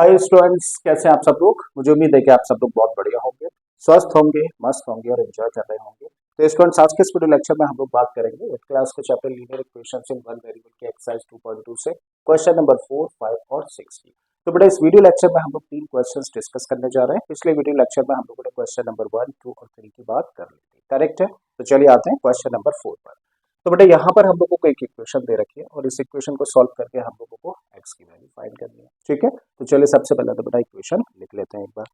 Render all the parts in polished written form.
Hi students, कैसे हैं आप सब लोग। मुझे उम्मीद है कि आप सब लोग बहुत बढ़िया होंगे, स्वस्थ होंगे, मस्त होंगे और एंजॉय कर रहे होंगे। तो स्टूडेंट्स, आज के इस वीडियो लेक्चर में हम लोग बात करेंगे 8th क्लास के chapter linear equations in one variable के एक्सरसाइज 2.2 से क्वेश्चन नंबर 4, 5 और 6 की। तो बेटा, इस वीडियो लेक्चर में हम लोग 3 क्वेश्चंस डिस्कस करने जा रहे हैं। पिछले वीडियो लेक्चर में हम लोगों ने क्वेश्चन नंबर 1, 2 और 3 की बात कर ली थी, करेक्ट है। तो चलिए आते हैं क्वेश्चन नंबर 4 पर। तो बेटा, यहाँ पर हम लोगों को एक इक्वेशन दे रखी है और इस इक्वेशन को सॉल्व करके हम लोगों को एक्स की वैल्यू फाइंड करनी है, ठीक है। तो चलिए सबसे पहले तो बेटा इक्वेशन लिख लेते हैं एक बार।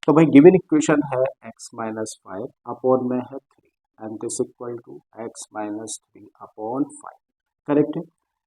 तो भाई गिवन इक्वेशन है x माइनस फाइव अपॉन में है 3 and this equal to x minus 3 upon 5, correct है।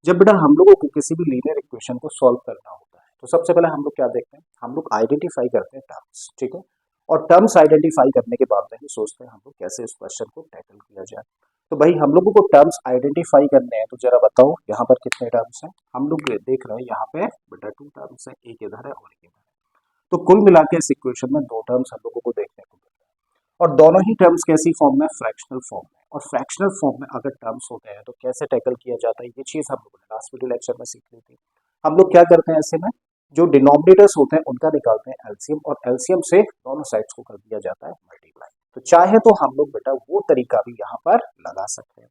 जब बेटा हम लोगों को किसी भी लीनियर इक्वेशन को सॉल्व करना होता है तो सबसे पहले हम लोग क्या देखते हैं, हम लोग आइडेंटिफाई करते हैं टर्म्स, ठीक है। और टर्म्स आइडेंटिफाई करने के बाद में ही सोचते हैं हम लोग कैसे इस क्वेश्चन को टैकल किया जाए। तो भाई हम लोगों को टर्म्स आइडेंटिफाई करने हैं, तो जरा बताओ यहाँ पर कितने टर्म्स हैं। हम लोग देख रहे हैं यहाँ पे बेटा 2 टर्म्स है, एक इधर है और एक इधर है। तो कुल मिला के इस इक्वेशन में 2 टर्म्स हम लोगों को देखने को मिलते हैं और दोनों ही टर्म्स कैसी फॉर्म में, फ्रैक्शनल फॉर्म में। और फ्रैक्शनल फॉर्म में अगर टर्म्स होते हैं तो कैसे टैकल किया जाता है, ये चीज हम लोगों ने लास्ट वीडियो लेक्चर में सीख ली थी। हम लोग क्या करते हैं, ऐसे में जो डिनोमिनेटर्स होते हैं उनका निकालते हैं एलसीएम और एलसीएम से दोनों साइड्स को कर दिया जाता है मल्टीप्लाई। तो चाहे तो हम लोग बेटा वो तरीका भी यहाँ पर लगा सकते हैं,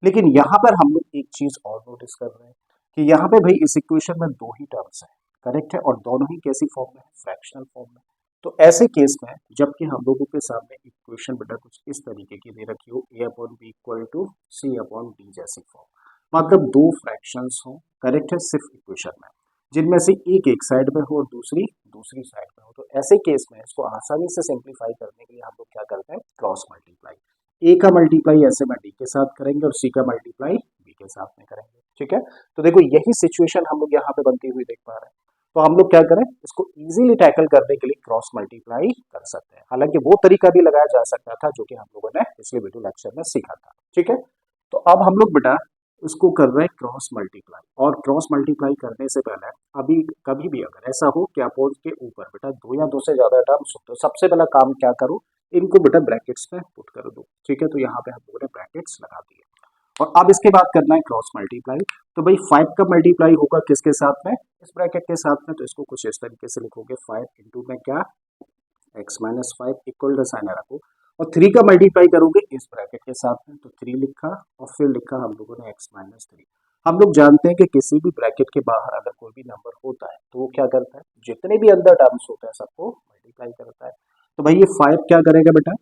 लेकिन यहाँ पर हम लोग एक चीज और नोटिस कर रहे हैं कि यहाँ पे भाई इस इक्वेशन में 2 ही टर्म्स हैं, करेक्ट है, और दोनों ही कैसी फॉर्म में है, फ्रैक्शनल फॉर्म में। तो ऐसे केस में जबकि हम लोगों के सामने इक्वेशन बेटा कुछ इस तरीके की दे रखी हो, a upon b equal to c upon d जैसी फॉर्म, मतलब 2 फ्रैक्शंस हो, करेक्ट है, सिर्फ इक्वेशन में, जिनमें से एक साइड में हो और दूसरी दूसरी साइड में हो। तो ऐसे केस में इसको आसानी से सिंप्लीफाई करने के लिए हम लोग क्या करते हैं, क्रॉस मल्टीप्लाई। ए का मल्टीप्लाई ऐसे में डी के साथ करेंगे और सी का मल्टीप्लाई बी के साथ में करेंगे, ठीक है। तो देखो यही सिचुएशन हम लोग यहाँ पे बनती हुई देख पा रहे हैं। तो हम लोग क्या करें, इसको इजीली टैकल करने के लिए क्रॉस मल्टीप्लाई कर सकते हैं। हालांकि वो तरीका भी लगाया जा सकता था जो कि हम लोगों ने पिछले वीडियो लेक्चर में सीखा था, ठीक है। तो अब हम लोग बेटा इसको कर रहे हैं क्रॉस मल्टीप्लाई, और क्रॉस मल्टीप्लाई करने से पहले अभी कभी भी अगर ऐसा हो कि अपोज के ऊपर बेटा 2 या 2 से ज्यादा टर्म्स हो, तो सबसे पहला काम क्या करो, इनको बेटा ब्रैकेट्स में पुट कर दो, ठीक है। तो यहाँ पे हम लोगों ने ब्रैकेट्स लगा दिए और अब इसके बाद करना है क्रॉस मल्टीप्लाई। तो भाई 5 का मल्टीप्लाई होगा किसके साथ में, इस ब्रैकेट के साथ में। तो इसको कुछ इस तरीके से लिखोगे, 5 इंटू में क्या, x minus 5 equal to sign रखो, और 3 का मल्टीप्लाई करोगे इस ब्रैकेट के साथ में। तो 3 लिखा और फिर लिखा हम लोगों ने x माइनस 3। हम लोग जानते हैं कि किसी भी ब्रैकेट के बाहर अगर कोई भी नंबर होता है तो वो क्या करता है, जितने भी अंदर टर्म्स होते हैं सबको मल्टीप्लाई करता है। तो भाई ये 5 क्या करेगा बेटा,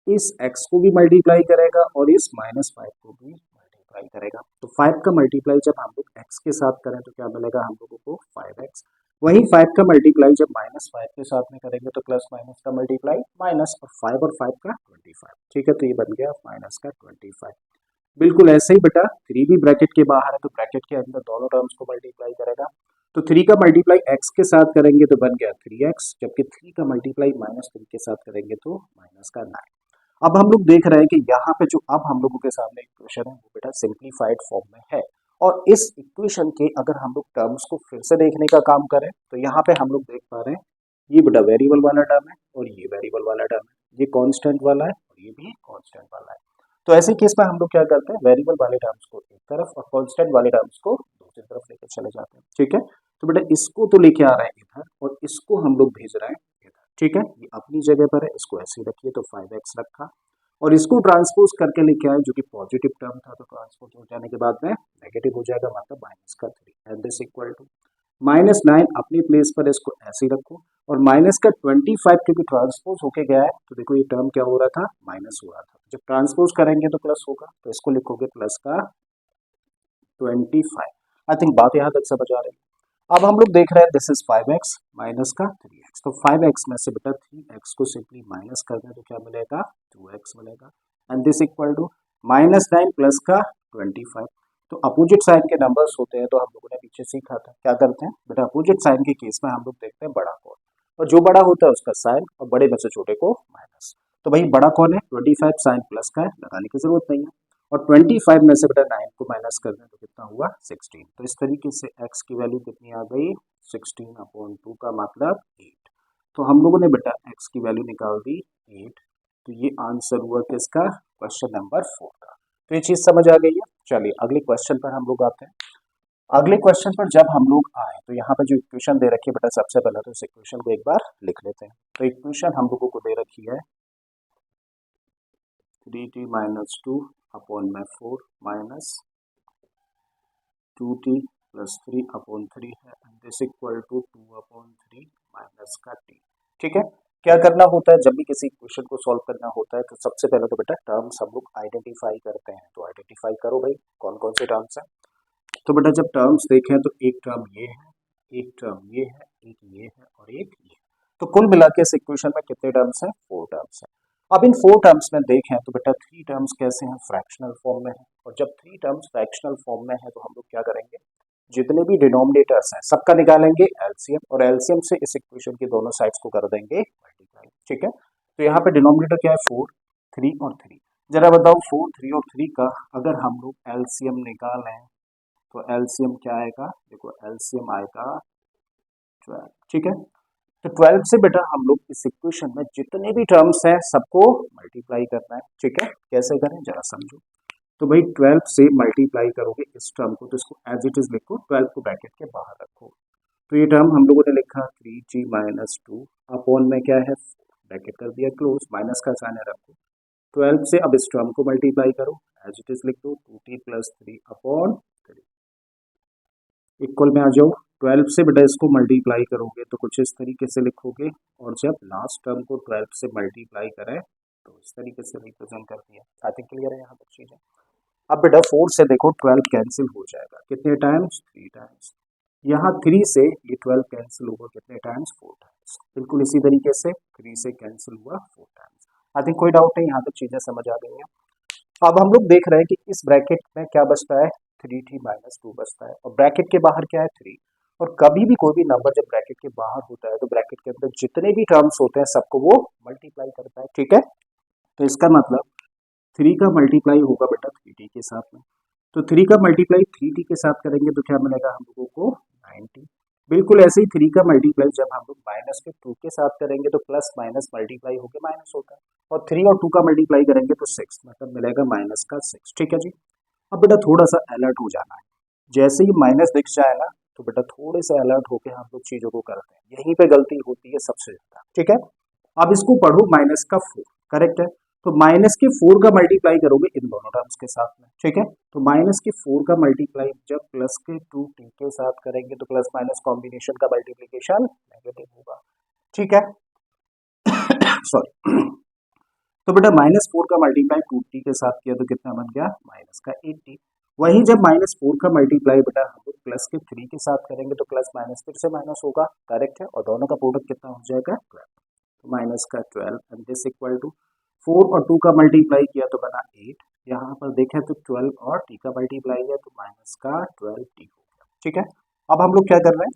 इस x को भी मल्टीप्लाई करेगा और इस माइनस 5 को भी मल्टीप्लाई करेगा। तो 5 का मल्टीप्लाई जब हम लोग x के साथ करें तो क्या मिलेगा हम लोगों को, 5x। वही 5 का मल्टीप्लाई जब माइनस 5 के साथ में करेंगे तो प्लस माइनस का मल्टीप्लाई माइनस, और 5 का 25, ठीक है। तो ये बन गया माइनस का 25। बिल्कुल ऐसे ही बेटा 3 भी ब्रैकेट के बाहर है तो ब्रैकेट के अंदर दोनों टर्म्स को मल्टीप्लाई करेगा। तो 3 का मल्टीप्लाई x के साथ करेंगे तो बन गया 3x, जबकि 3 का मल्टीप्लाई माइनस 3 के साथ करेंगे तो माइनस का 9। अब हम लोग देख रहे हैं कि यहाँ पे जो अब हम लोगों के सामने इक्वेशन है वो बेटा सिंप्लीफाइड फॉर्म में है। और इस इक्वेशन के अगर हम लोग टर्म्स को फिर से देखने का काम करें तो यहाँ पे हम लोग देख पा रहे हैं ये बेटा वेरिएबल वाला टर्म है और ये वेरिएबल वाला टर्म है, ये कांस्टेंट वाला है और ये भी कांस्टेंट वाला है। तो ऐसे केस में हम लोग क्या करते हैं, वेरिएबल वाले टर्म्स को एक तरफ और कांस्टेंट वाले टर्म्स को दूसरी तरफ लेकर चले जाते हैं, ठीक है। तो बेटा इसको तो लेके आ रहे हैं इधर और इसको हम लोग भेज रहे हैं इधर, ठीक है। ये अपनी जगह पर है, इसको ऐसे ही रखिए, तो 5x रखा और इसको ट्रांसपोज करके लेके आए जो कि पॉजिटिव टर्म था, तो ट्रांसपोज हो जाने के बाद में नेगेटिव हो जाएगा, मतलब माइनस का 3 and this equal to minus 9 अपनी प्लेस पर, इसको ऐसे ही रखो। और माइनस का 25 क्योंकि ट्रांसपोज होके गया है तो देखो ये टर्म क्या हो रहा था, माइनस हो रहा था। जब ट्रांसपोज करेंगे तो प्लस होगा, तो इसको लिखोगे प्लस का 25। आई थिंक बात यहाँ तक समझ आ रही है। अब हम लोग देख रहे हैं दिस इज 5x माइनस का 3x, तो 5x में से बेटा 3x को सिंपली माइनस कर दें तो क्या मिलेगा, 2x मिलेगा and this equal to minus 9 plus का 25। तो अपोजिट साइन के नंबर्स होते हैं तो हम लोगों ने पीछे सीखा था क्या करते हैं बेटा, अपोजिट साइन के केस में हम लोग देखते हैं बड़ा कौन, और जो बड़ा होता है उसका साइन और बड़े में से छोटे को माइनस। तो भाई बड़ा कौन है, 25 साइन प्लस का है, लगाने की जरूरत नहीं है। और 25 में से बेटा 9 को माइनस कर दें तो कितना हुआ, 16। तो इस तरीके से x की वैल्यू कितनी आ गई, 16/2 का मतलब 8। तो हम लोगों ने बेटा x की वैल्यू निकाल दी 8। तो ये आंसर हुआ किसका, क्वेश्चन नंबर 4 का। तो ये चीज समझ आ गई है। चलिए अगले क्वेश्चन पर हम लोग आते हैं। अगले क्वेश्चन पर जब हम लोग आए तो यहाँ पर जो इक्वेशन दे रखी है बेटा, सबसे पहले तो इस इक्वेशन को एक बार लिख लेते हैं। तो इक्वेशन हम लोगों को दे रखी है 3t माइनस 2 अपॉन में 4 माइनस 2t प्लस 3 अपॉन 3 है, and this equal to 2 upon 3 minus का t। ठीक है, क्या करना होता है जब भी किसी इक्वेशन को सॉल्व करना होता है तो सबसे पहले तो बेटा टर्म्स हम लोग आइडेंटिफाई करते हैं। तो आइडेंटिफाई करो भाई, कौन कौन से टर्म्स हैं। तो बेटा जब टर्म्स देखें तो एक टर्म ये है, एक टर्म ये है, एक ये है और एक ये। तो कुल मिला के इस इक्वेशन में कितने टर्म्स हैं? 4 टर्म्स हैं। अब इन 4 टर्म्स में देखें तो बेटा 3 टर्म्स कैसे हैं? फ्रैक्शनल फॉर्म में है। और जब 3 टर्म्स फ्रैक्शनल फॉर्म में है तो हम लोग क्या करेंगे, जितने भी डिनोमिनेटर्स हैं सबका निकालेंगे एलसीएम, और एलसीएम से इस इक्वेशन की दोनों साइड्स को कर देंगे मल्टीप्लाई। ठीक है, तो यहाँ पे डिनोमिनेटर क्या है? 4, 3 और 3। जरा बताओ 4, 3 और 3 का अगर हम लोग एलसीएम निकालें तो एलसीएम क्या आएगा? देखो एलसीएम आएगा 12। ठीक है, तो 12 से बेटा हम लोग इस इक्वेशन में जितने भी टर्म्स हैं सबको मल्टीप्लाई करना है। ठीक है, कैसे करें जरा समझो। तो भाई 12 से मल्टीप्लाई करोगे इस टर्म को, तो इसको एज इट इज लिखो, 12 को ब्रैकेट के बाहर रखो। तो ये टर्म हम लोगों ने लिखा 3g माइनस 2 अपॉन में क्या है, ब्रैकेट कर दिया क्लोज, माइनस का साइन रखो। 12 से अब इस टर्म को मल्टीप्लाई करो, एज इट इज लिख दो 2t प्लस 3 अपॉन 3, इक्वल में आ जाओ। 12 से बेटा इसको मल्टीप्लाई करोगे तो कुछ इस तरीके से लिखोगे, और जब लास्ट टर्म को 12 से मल्टीप्लाई करें तो इस तरीके से रिप्रेजेंट कर दिया। आई थिंक क्लियर है यहाँ तक चीजें। अब बेटा 4 से देखो 12 कैंसिल हो जाएगा, कितने टाइम्स? 3 टाइम्स। यहाँ 3 से ये 12 कैंसिल हुआ कितने टाइम्स? 4 टाइम्स। बिल्कुल इसी तरीके से 3 से कैंसिल हुआ 4 टाइम्स। आई थिंक कोई डाउट नहीं, यहाँ तक चीजें समझ आ गई हैं। अब हम लोग देख रहे हैं कि इस ब्रैकेट में क्या बचता है? 3t माइनस 2 बचता है, और ब्रैकेट के बाहर क्या है? 3। और कभी भी कोई भी नंबर जब ब्रैकेट के बाहर होता है तो ब्रैकेट के अंदर जितने भी टर्म्स होते हैं सबको वो मल्टीप्लाई करता है। ठीक है, तो इसका मतलब 3 का मल्टीप्लाई होगा बेटा 3t के साथ में। तो 3 का मल्टीप्लाई 3t के साथ करेंगे तो क्या मिलेगा हम लोगों को? 9t। बिल्कुल ऐसे ही 3 का मल्टीप्लाई जब हम लोग माइनस के 2 के साथ करेंगे तो प्लस माइनस मल्टीप्लाई होकर माइनस होता है, और 3 और 2 का मल्टीप्लाई करेंगे तो 6, मतलब मिलेगा माइनस का 6। ठीक है जी। अब बेटा थोड़ा सा अलर्ट हो जाना है, जैसे ही माइनस दिख जाए ना तो बेटा थोड़े से अलर्ट होकर हम लोग चीजों को करते हैं, यहीं पे गलती होती है सबसे ज्यादा। ठीक है, अब इसको पढ़ो माइनस का 4, करेक्ट है। तो माइनस के 4 का मल्टीप्लाई करोगे इन दोनों टर्म्स के साथ में। ठीक है, तो माइनस के 4 का मल्टीप्लाई जब प्लस के 2t के साथ करेंगे तो प्लस माइनस कॉम्बिनेशन का मल्टीप्लीकेशन नेगेटिव होगा। ठीक है, सॉरी। तो बेटा माइनस 4 का मल्टीप्लाई 2t के साथ किया तो कितना बन गया? माइनस का 8t। वहीं जब माइनस 4 का मल्टीप्लाई बेटा हम लोग प्लस के 3 के साथ करेंगे तो प्लस माइनस फिर से माइनस होगा, करेक्ट है, और दोनों का प्रोडक्ट कितना हो जाएगा? 12। तो माइनस का 12 एंड दिस इक्वल टू 4 और 2 का मल्टीप्लाई किया तो बना 8। यहाँ पर देखें तो 12 और t का मल्टीप्लाई है तो माइनस का 12t हो गया। ठीक है, अब हम लोग क्या कर रहे हैं,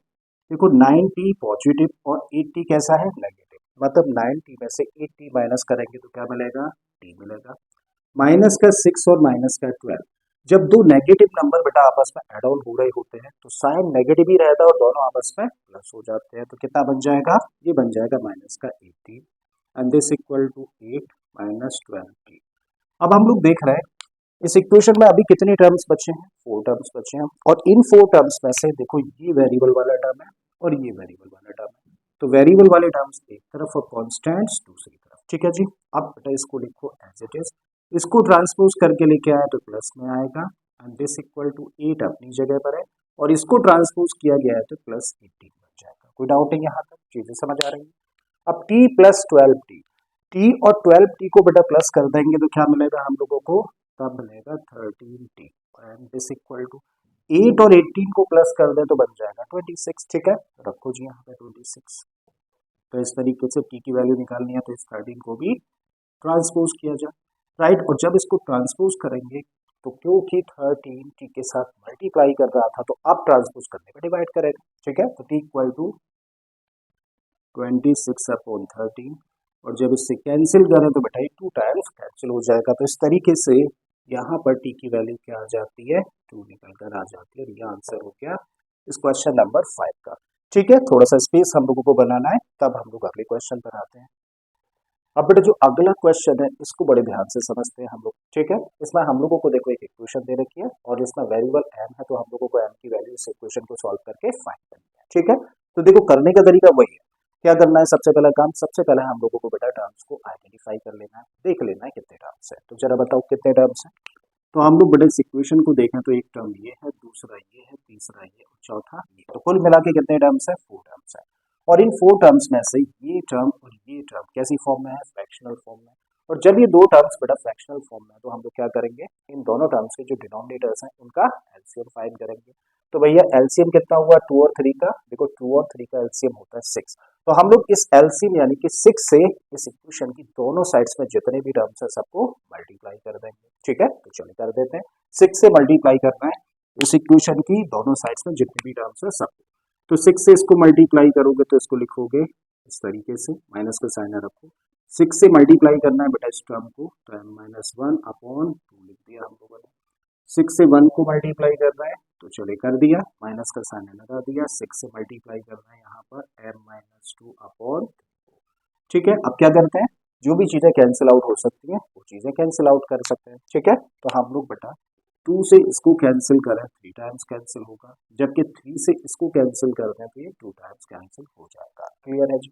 देखो 9t पॉजिटिव और 8t कैसा है? नेगेटिव, मतलब 9t में से 8t माइनस करेंगे तो क्या मिलेगा? t मिलेगा। माइनस का 6 और माइनस का 12, जब दो नेगेटिव नंबर बेटा आपस में एड ऑन हो रहे होते हैं तो साइन नेगेटिव ही रहता है और दोनों आपस में प्लस हो जाते हैं, तो कितना बन जाएगा? ये बन जाएगा माइनस का 18 and this equal to 8 minus 12t। अब हम लोग देख रहे हैं इस इक्वेशन में अभी कितने टर्म्स बचे हैं? 4 टर्म्स बचे हैं, और इन 4 टर्म्स में से देखो ये वेरिएबल वाला टर्म है और ये वेरिएबल वाला टर्म है। तो वेरिएबल वाले टर्म्स एक तरफ और कॉन्स्टेंट्स दूसरी तरफ। ठीक है जी, अब बेटा इसको लिखो एज इट इज, इसको ट्रांसपोज करके लेके आए तो प्लस में आएगा एंड दिस इक्वल टू 8 अपनी जगह पर है, और इसको ट्रांसपोज किया गया है तो प्लस 18 बन जाएगा। कोई डाउट नहीं, यहाँ तक चीजें समझ आ रही है। अब t प्लस 12t, t और 12t को बेटा प्लस कर देंगे तो क्या मिलेगा हम लोगों को? तब मिलेगा 13t and this equal to 8 और 18 को प्लस कर दे तो बन जाएगा 26। ठीक है, रखो जी यहाँ पे 26। तो इस तरीके से t की वैल्यू निकालनी है तो इस 13 को भी ट्रांसपोज किया जाए, राइट। और जब इसको ट्रांसपोज करेंगे तो क्योंकि 13 t के साथ मल्टीप्लाई कर रहा था तो अब ट्रांसपोज करने पे डिवाइड करेगा। ठीक है, तो t इक्वल टू 26 अपॉन 13, और जब इससे कैंसिल करें तो बेटा 2 टाइम्स कैंसिल हो जाएगा। तो इस तरीके से यहाँ पर t की वैल्यू क्या आ जाती है? 2 निकल कर आ जाती है, और ये आंसर हो गया इस क्वेश्चन नंबर 5 का। ठीक है, थोड़ा सा स्पेस हम लोगों को बनाना है, तब हम लोग अगले क्वेश्चन पर आते हैं। अब बेटा जो अगला क्वेश्चन है इसको बड़े ध्यान से समझते हैं हम लोग, ठीक है। इसमें हम लोगों को देखो एक इक्वेशन दे रखी है और इसमें वेरिएबल m है, तो हम लोगों को m की वैल्यू इस इक्वेशन को सॉल्व करके फाइंड करनी है, ठीक है। तो देखो करने का तरीका वही है, क्या करना है, सबसे पहला काम, सबसे पहले हम लोगों को बेटा टर्म्स को आइडेंटिफाई कर लेना है, देख लेना है कितने टर्म्स है। तो जरा बताओ कितने टर्म्स है। तो हम लोग बेटा इस इक्वेशन को देखें तो एक टर्म ये है, दूसरा ये है, तीसरा ये और चौथा ये, तो कुल मिला के कितने टर्म्स है, 4 टर्म्स है। और इन 4 टर्म्स में से ये टर्म और ये टर्म कैसी फॉर्म में है, फ्रैक्शनल फॉर्म में। और जब ये दो टर्म्स बेटा फ्रैक्शनल फॉर्म में है तो हम लोग क्या करेंगे, इन दोनों टर्म्स के जो डिनोमिनेटर्स हैं उनका एलसीएम फाइंड करेंगे। तो भैया एलसीएम कितना हुआ 2 और 3 का, देखो 2 और 3 का एलसीएम होता है 6। तो हम लोग इस एलसीएम यानी कि 6 से इस इक्वेशन की दोनों साइड्स में जितने भी टर्म्स है सबको मल्टीप्लाई कर देंगे, ठीक है। तो चलिए कर देते हैं, 6 से मल्टीप्लाई करना है इस इक्वेशन की दोनों साइड्स में जितने भी टर्म्स है सबको। तो 6 से इसको मल्टीप्लाई करोगे तो इसको लिखोगे इस तरीके से, माइनस का साइन रखो। 6 से मल्टीप्लाई करना है बेटा इस टर्म को, तो m-1 अपॉन 2 लिख दिया हम लोगों ने। 6 से 1 को मल्टीप्लाई करना है तो चले कर दिया, माइनस का साइन लगा दिया। 6 से मल्टीप्लाई करना है यहाँ पर m-2 अपॉन, ठीक है। अब क्या करते हैं, जो भी चीजें कैंसिल आउट हो सकती हैं वो चीजें कैंसिल आउट कर सकते हैं, ठीक है। तो हम लोग बेटा 2 से इसको कैंसिल करें 3 टाइम्स कैंसिल होगा, जबकि 3 से इसको कैंसिल करते हैं तो ये 2 टाइम्स कैंसिल हो जाएगा, क्लियर है जी।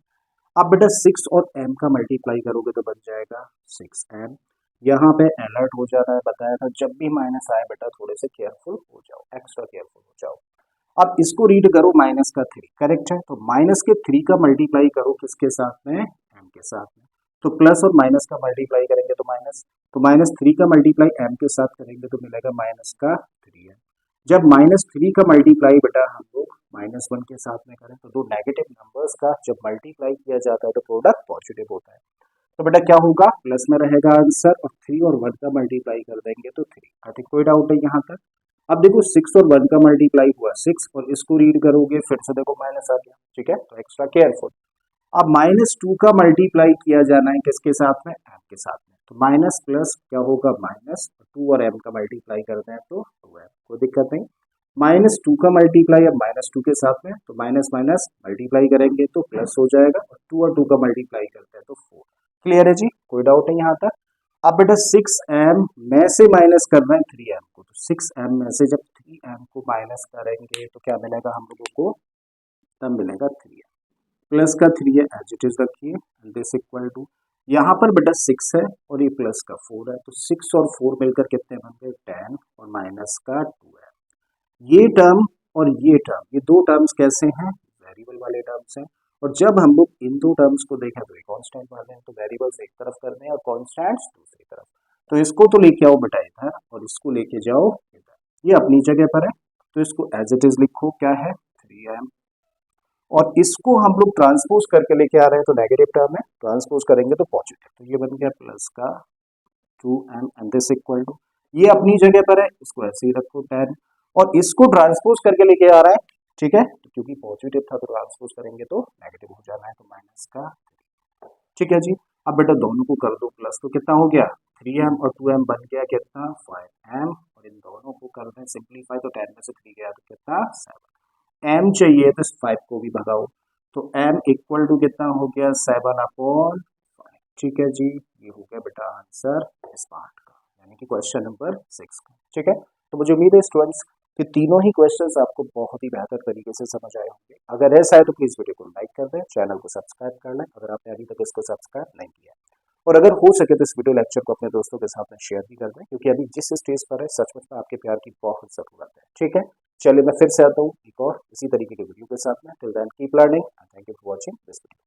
अब बेटा 6 और m का मल्टीप्लाई करोगे तो बन जाएगा 6m। यहाँ पे अलर्ट हो जाना है, बताया था जब भी माइनस आए बेटा थोड़े से केयरफुल हो जाओ, एक्स्ट्रा केयरफुल हो जाओ। अब इसको रीड करो माइनस का 3, करेक्ट है। तो माइनस के 3 का मल्टीप्लाई करो किसके साथ में, m के साथ में। तो प्लस और माइनस का मल्टीप्लाई करेंगे तो माइनस, तो माइनस 3 का मल्टीप्लाई m के साथ करेंगे तो मिलेगा माइनस का 3m। जब माइनस 3 का मल्टीप्लाई बेटा हम लोग -1 के साथ में करें तो दो नेगेटिव नंबर्स का जब मल्टीप्लाई किया जाता है तो प्रोडक्ट पॉजिटिव होता है। तो बेटा क्या होगा, प्लस में रहेगा आंसर, और 3 और 1 का मल्टीप्लाई कर देंगे तो 3। आई थिंक कोई डाउट है यहाँ तक। अब देखो 6 और 1 का मल्टीप्लाई हुआ 6, और इसको रीड करोगे फिर से देखो माइनस आ गया, ठीक है। तो एक्स्ट्रा केयरफुल। अब -2 का मल्टीप्लाई किया जाना है किसके साथ में, m के साथ में। तो माइनस प्लस क्या होगा माइनस, 2 और m का मल्टीप्लाई करते हैं तो 2m, कोई दिक्कत नहीं। -2 का मल्टीप्लाई अब -2 के साथ में, तो माइनस माइनस मल्टीप्लाई करेंगे तो प्लस हो जाएगा, और 2 और 2 का मल्टीप्लाई करते हैं तो 4। क्लियर है जी, कोई डाउट नहीं यहाँ तक। अब बेटा 6m में से माइनस करना है 3m को, तो 6m में से जब 3m को माइनस करेंगे तो क्या मिलेगा हम लोगों को, तब मिलेगा 3m। प्लस का 3 है एज इट इज रखिए, दिस इक्वल टू, यहाँ पर बेटा 6 है और ये प्लस का 4 है, तो 6 और 4 मिलकर कितने बन गए 10, और माइनस का 2 है। ये टर्म और ये टर्म, ये दो टर्म्स कैसे हैं, वेरिएबल वाले टर्म्स हैं। और जब हम लोग इन दो टर्म्स को देखें तो ये कांस्टेंट वाले हैं, तो वेरिएबल्स एक तरफ करने हैं और कांस्टेंट्स दूसरी तरफ। तो इसको तो लेके आओ बेटा इधर और इसको लेके जाओ इधर, ये अपनी जगह पर है तो इसको एज इट इज लिखो, क्या है 3m। और इसको हम लोग ट्रांसपोज करके लेके आ रहे हैं तो नेगेटिव टर्म है, ट्रांसपोज करेंगे तो पॉजिटिव, तो ये बन गया प्लस का 2m and this equal to, ये अपनी जगह पर है इसको ऐसे ही रखो 10, और इसको ट्रांसपोज करके लेके आ रहा है, ठीक है। तो क्योंकि पॉजिटिव था तो ट्रांसपोज करेंगे तो नेगेटिव हो जाना है, तो माइनस का 3, ठीक है जी। अब बेटा दोनों को कर दो प्लस, तो कितना हो गया 3m और 2m बन गया कितना 5m, और इन दोनों को कर दें सिंप्लीफाई तो 10 में से 3 गया तो कितना 7। m चाहिए तो 5 को भी भगाओ, तो m इक्वल टू कितना हो गया 7 अपॉन 5, ठीक है जी। ये हो गया बेटा आंसर इस पार्ट का, यानी कि क्वेश्चन नंबर 6 का, ठीक है। तो मुझे उम्मीद है स्टूडेंट्स कि तीनों ही क्वेश्चंस आपको बहुत ही बेहतर तरीके से समझ आए होंगे। अगर ऐसा है तो प्लीज वीडियो को लाइक कर दें, चैनल को सब्सक्राइब कर लें अगर आपने अभी तक इसको सब्सक्राइब नहीं किया, और अगर हो सके तो इस वीडियो लेक्चर को अपने दोस्तों के साथ में शेयर भी कर दें, क्योंकि अभी जिस स्टेज पर है सचमुच में आपके प्यार की बहुत जरूरत है, ठीक है। चलिए मैं फिर से आता हूँ एक और इसी तरीके के वीडियो के साथ में। Till then keep learning and thank you for watching this video.